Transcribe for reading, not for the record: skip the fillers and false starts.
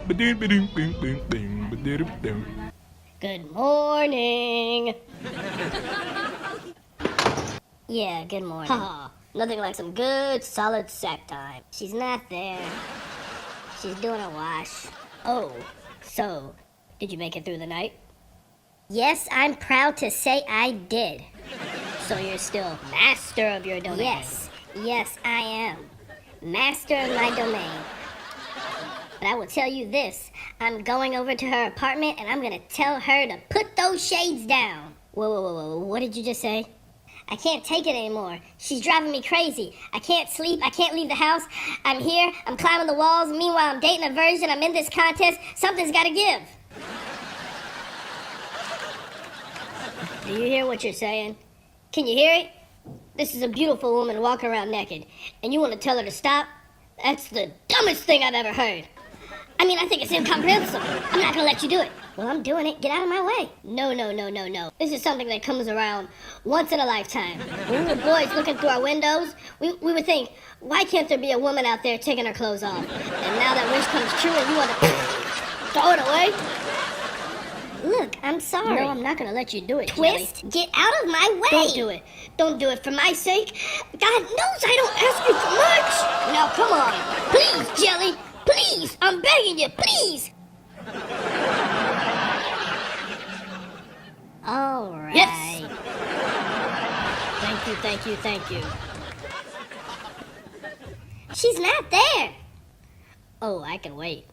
Good morning. Yeah, good morning. Haha, nothing like some good, solid sack time. She's not there. She's doing a wash. Oh, so, did you make it through the night? Yes, I'm proud to say I did. So you're still master of your domain? Yes, I am. Master of my domain. But I will tell you this, I'm going over to her apartment and I'm gonna tell her to put those shades down. Whoa, what did you just say? I can't take it anymore. She's driving me crazy. I can't sleep, I can't leave the house. I'm here, I'm climbing the walls, meanwhile I'm dating a virgin, I'm in this contest, something's gotta give. Do you hear what you're saying? Can you hear it? This is a beautiful woman walking around naked, and you want to tell her to stop? That's the dumbest thing I've ever heard. I mean, I think it's incomprehensible. I'm not gonna let you do it. Well, I'm doing it. Get out of my way. No. This is something that comes around once in a lifetime. When we were boys looking through our windows, we would think, why can't there be a woman out there taking her clothes off? And now that wish comes true and you want to throw it away? Look, I'm sorry. No, I'm not gonna let you do it, Twist, Jelly. Get out of my way. Don't do it. Don't do it for my sake. God knows I don't ask you for much. Now, come on. Please, Jelly. Please. I'm begging you. Please. All right. Yes. Thank you. She's not there. Oh, I can wait.